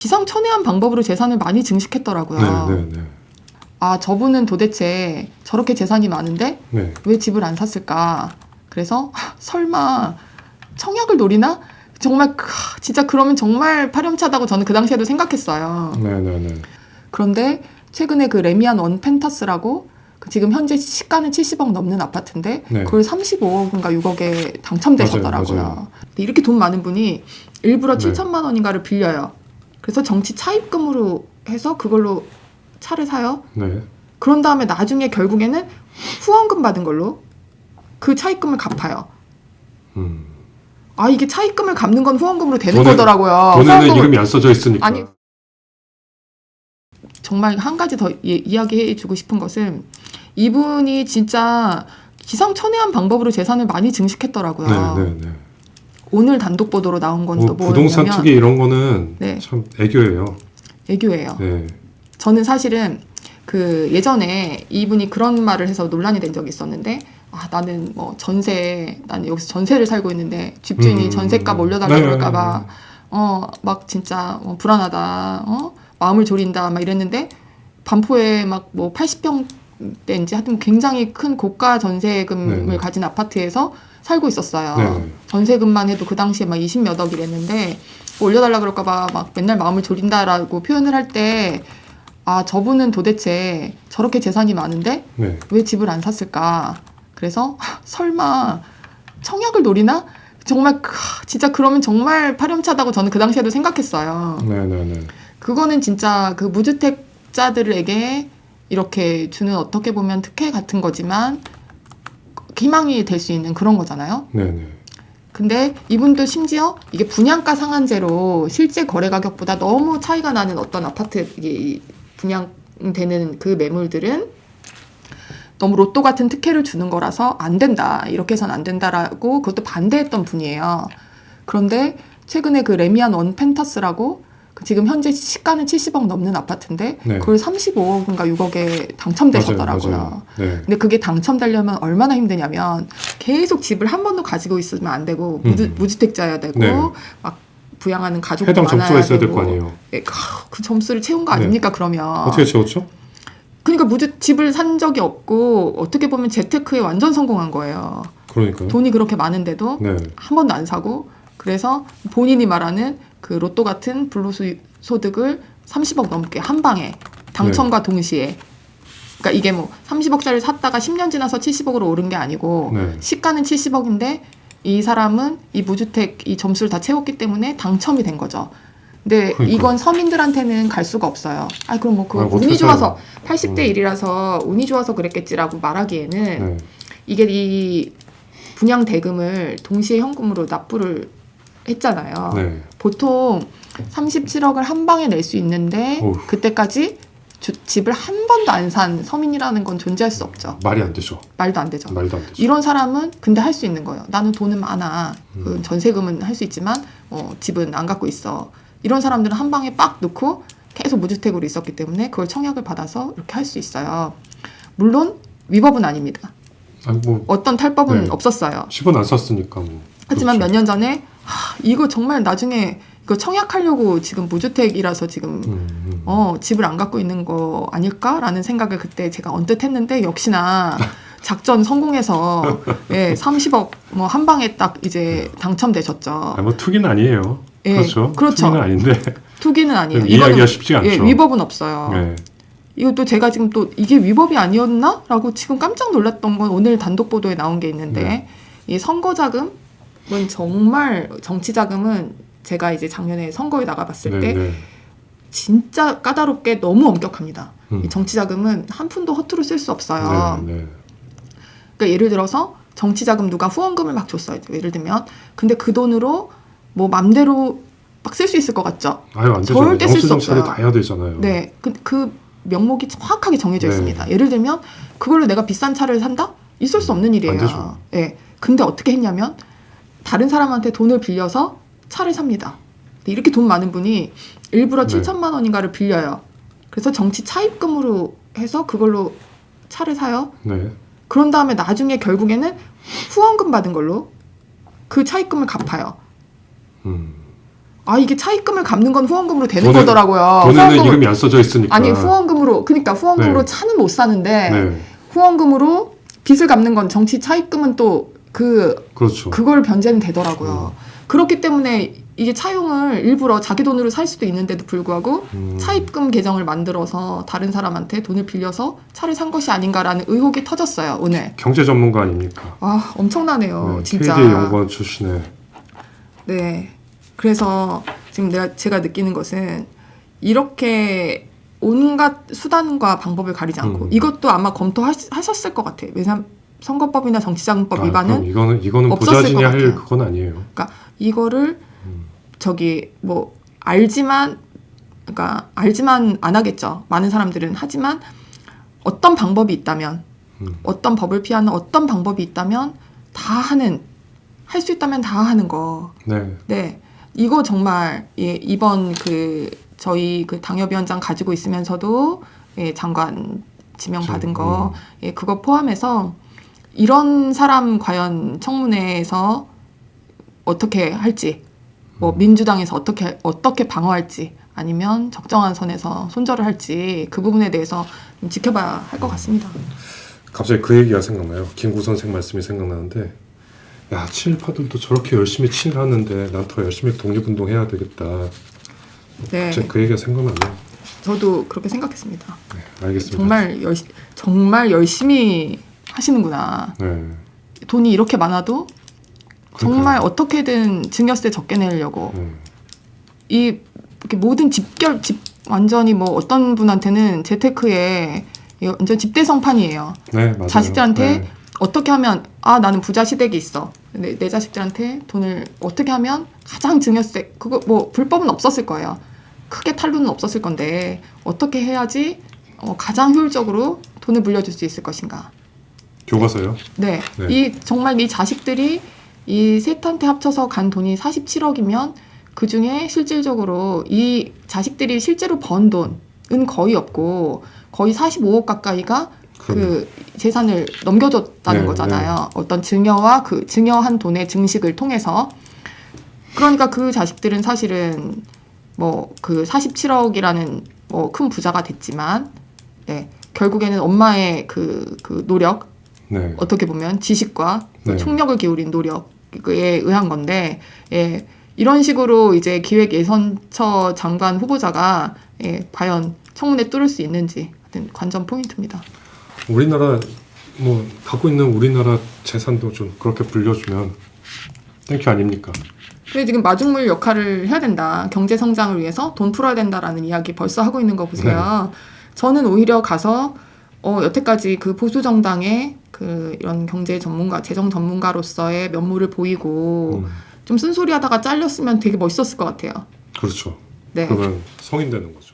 기상천외한 방법으로 재산을 많이 증식했더라고요. 네. 아, 저분은 도대체 저렇게 재산이 많은데 네. 왜 집을 안 샀을까? 그래서 설마 청약을 노리나? 정말 진짜 그러면 정말 파렴치하다고 저는 그 당시에도 생각했어요. 네. 그런데 최근에 그 레미안 원 펜타스라고 지금 현재 시가는 70억 넘는 아파트인데 네. 그걸 35억인가 6억에 당첨되셨더라고요. 맞아요. 근데 이렇게 돈 많은 분이 일부러 네. 7천만 원인가를 빌려요. 그래서 정치 차입금으로 해서 그걸로 차를 사요. 네. 그런 다음에 나중에 결국에는 후원금 받은 걸로 그 차입금을 갚아요. 아, 이게 차입금을 갚는 건 후원금으로 되는 거더라고요. 돈에는 이름이 안 써져 있으니까. 아니, 정말 한 가지 더 이야기해주고 싶은 것은 이분이 진짜 기상천외한 방법으로 재산을 많이 증식했더라고요. 네. 오늘 단독 보도로 나온 건 또 부동산 뭐냐면 투기 이런 거는 네. 참 애교예요. 애교예요. 네. 저는 사실은 그 예전에 이분이 그런 말을 해서 논란이 된 적이 있었는데, 아, 나는 뭐 나는 여기서 전세를 살고 있는데 집주인이 전세값 올려달라고 그럴까봐 막 진짜 불안하다, 마음을 졸인다 막 이랬는데, 반포에 막 뭐 80평대인지 하여튼 굉장히 큰 고가 전세금을 가진 아파트에서 살고 있었어요. 네. 전세금만 해도 그 당시에 막 20몇 억이랬는데 올려달라 그럴까봐 막 맨날 마음을 졸인다라고 표현을 할 때, 아, 저분은 도대체 저렇게 재산이 많은데 왜 집을 안 샀을까? 그래서 설마 청약을 노리나? 정말 진짜 그러면 정말 파렴치하다고 저는 그 당시에도 생각했어요. 네. 그거는 진짜 그 무주택자들에게 이렇게 주는 어떻게 보면 특혜 같은 거지만 희망이 될 수 있는 그런 거잖아요. 네. 근데 이분도 심지어 이게 분양가 상한제로 실제 거래 가격보다 너무 차이가 나는 어떤 아파트 분양되는 그 매물들은 너무 로또 같은 특혜를 주는 거라서 안 된다, 이렇게 해서는 안 된다라고 그것도 반대했던 분이에요. 그런데 최근에 그 레미안 원 펜타스라고 지금 현재 시가는 70억 넘는 아파트인데 그걸 35억인가 6억에 당첨되셨더라고요. 맞아요. 네. 근데 그게 당첨되려면 얼마나 힘드냐면 계속 집을 한 번도 가지고 있으면 안 되고 무주택자여야 되고 막 부양하는 가족도 해당 많아야 점수가 있어야 될 되고. 거 아니에요. 그 점수를 채운 거 아닙니까? 그러면 어떻게 채웠죠? 그러니까 집을 산 적이 없고 어떻게 보면 재테크에 완전 성공한 거예요. 그러니까요. 돈이 그렇게 많은데도 한 번도 안 사고, 그래서 본인이 말하는 그 로또 같은 불로소득을 30억 넘게 한 방에 당첨과 동시에, 그러니까 이게 뭐 30억짜리 샀다가 10년 지나서 70억으로 오른 게 아니고 시가는 70억인데 이 사람은 이 무주택 이 점수를 다 채웠기 때문에 당첨이 된 거죠. 근데 이건 서민들한테는 갈 수가 없어요. 아, 그럼 뭐 운이 좋아서 80대 1이라서 운이 좋아서 그랬겠지라고 말하기에는 이게 이 분양 대금을 동시에 현금으로 납부를 했잖아요. 보통 37억을 한 방에 낼 수 있는데 그때까지 집을 한 번도 안 산 서민이라는 건 존재할 수 없죠. 말이 안 되죠. 말도 안 되죠. 이런 사람은 근데 할 수 있는 거예요. 나는 돈은 많아. 전세금은 할 수 있지만 집은 안 갖고 있어. 이런 사람들은 한 방에 빡 넣고 계속 무주택으로 있었기 때문에 그걸 청약을 받아서 이렇게 할 수 있어요. 물론 위법은 아닙니다. 어떤 탈법은 없었어요. 10원 안 썼으니까 뭐. 하지만 몇 년 전에 이거 정말 나중에 이거 청약하려고 지금 무주택이라서 지금 집을 안 갖고 있는 거 아닐까라는 생각을 그때 제가 언뜻 했는데, 역시나 작전 성공해서 30억 뭐 한 방에 딱 이제 당첨되셨죠. 뭐 투기는 아니에요. 그렇죠. 투기는 아닌데. 투기는 아니에요. 이해하기가 쉽지 않죠. 위법은 없어요. 이것도 제가 지금 또 이게 위법이 아니었나라고 지금 깜짝 놀랐던 건 오늘 단독 보도에 나온 게 있는데, 이 선거 자금은 정말, 정치 자금은 제가 이제 작년에 선거에 나가봤을 때 진짜 까다롭게 너무 엄격합니다. 이 정치 자금은 한 푼도 허투루 쓸 수 없어요. 그러니까 예를 들어서 정치 자금 누가 후원금을 막 줬어요. 예를 들면. 근데 그 돈으로 뭐 맘대로 막 쓸 수 있을 것 같죠? 아유, 안 되죠. 절대 쓸 수 없어요. 다 해야 되잖아요. 네, 그 명목이 정확하게 정해져 있습니다. 예를 들면 그걸로 내가 비싼 차를 산다? 있을 수 없는 일이에요. 안 되죠. 근데 어떻게 했냐면 다른 사람한테 돈을 빌려서 차를 삽니다. 이렇게 돈 많은 분이 일부러 7천만 원인가를 빌려요. 그래서 정치 차입금으로 해서 그걸로 차를 사요. 그런 다음에 나중에 결국에는 후원금 받은 걸로 그 차입금을 갚아요. 아 이게 차입금을 갚는 건 후원금으로 되는 거더라고요. 돈에는 이름이 안 써져 있으니까. 아니 후원금으로 그러니까 후원금으로 네. 차는 못 사는데 네. 후원금으로 빚을 갚는 건 정치 차입금은 또 그렇죠. 그걸 변제는 되더라고요. 그렇기 때문에 이게 차용을 일부러 자기 돈으로 살 수도 있는데도 불구하고 차입금 계정을 만들어서 다른 사람한테 돈을 빌려서 차를 산 것이 아닌가라는 의혹이 터졌어요. 오늘. 경제 전문가 아닙니까? 아 엄청나네요. 네, 진짜. KD 연구원 출신의. 네. 그래서 지금 제가 느끼는 것은 이렇게 온갖 수단과 방법을 가리지 않고 이것도 아마 검토하셨을 것 같아요. 왜냐하면 선거법이나 정치자금법 위반은 이거는 보좌진이 할 그건 아니에요. 그러니까 이거를 저기 뭐 알지만 안 하겠죠. 많은 사람들은 하지만 어떤 방법이 있다면 어떤 법을 피하는 어떤 방법이 있다면 다 하는 할 수 있다면 다 하는 거. 네. 네. 이거 정말 이번 저희 당협위원장 가지고 있으면서도 장관 지명 받은 거 그거 포함해서 이런 사람 과연 청문회에서 어떻게 할지 뭐 민주당에서 어떻게 방어할지 아니면 적정한 선에서 손절을 할지 그 부분에 대해서 좀 지켜봐야 할 것 같습니다. 갑자기 그 얘기가 생각나요. 김구 선생 말씀이 생각나는데 야 친일파들도 저렇게 열심히 친일하는데 난 더 열심히 독립운동해야 되겠다. 네. 갑자기 그 얘기가 생각나네요. 저도 그렇게 생각했습니다. 네, 알겠습니다. 정말 열심히 하시는구나. 네. 돈이 이렇게 많아도 정말 어떻게든 증여세 적게 내려고 이렇게 모든 완전히 뭐 어떤 분한테는 재테크에 완전 집대성판이에요. 네, 맞아요. 자식들한테 네. 어떻게 하면 나는 부자 시댁이 있어. 내 자식들한테 돈을 어떻게 하면 가장 증여세 그거 뭐 불법은 없었을 거예요. 크게 탈루는 없었을 건데 어떻게 해야지 가장 효율적으로 돈을 물려줄 수 있을 것인가. 교과서요? 네. 정말 이 자식들이 이 셋한테 합쳐서 간 돈이 47억이면 그 중에 실질적으로 이 자식들이 실제로 번 돈은 거의 없고 거의 45억 가까이가 그 재산을 넘겨줬다는 거잖아요. 네. 어떤 증여와 그 증여한 돈의 증식을 통해서. 그러니까 그 자식들은 사실은 뭐 그 47억이라는 뭐 큰 부자가 됐지만, 네. 결국에는 엄마의 그 노력, 네. 어떻게 보면 지식과 네. 총력을 기울인 노력에 의한 건데, 예. 이런 식으로 이제 기획예산처 장관 후보자가 과연 청문회 뚫을 수 있는지 관전 포인트입니다. 우리나라 뭐 갖고 있는 우리나라 재산도 좀 그렇게 불려주면 땡큐 아닙니까? 그래 지금 마중물 역할을 해야 된다. 경제 성장을 위해서 돈 풀어야 된다라는 이야기 벌써 하고 있는 거 보세요. 네. 저는 오히려 가서 여태까지 그 보수 정당의 그 이런 경제 전문가, 재정 전문가로서의 면모를 보이고 좀 쓴소리하다가 잘렸으면 되게 멋있었을 것 같아요. 그렇죠. 네. 그러면 성인 되는 거죠.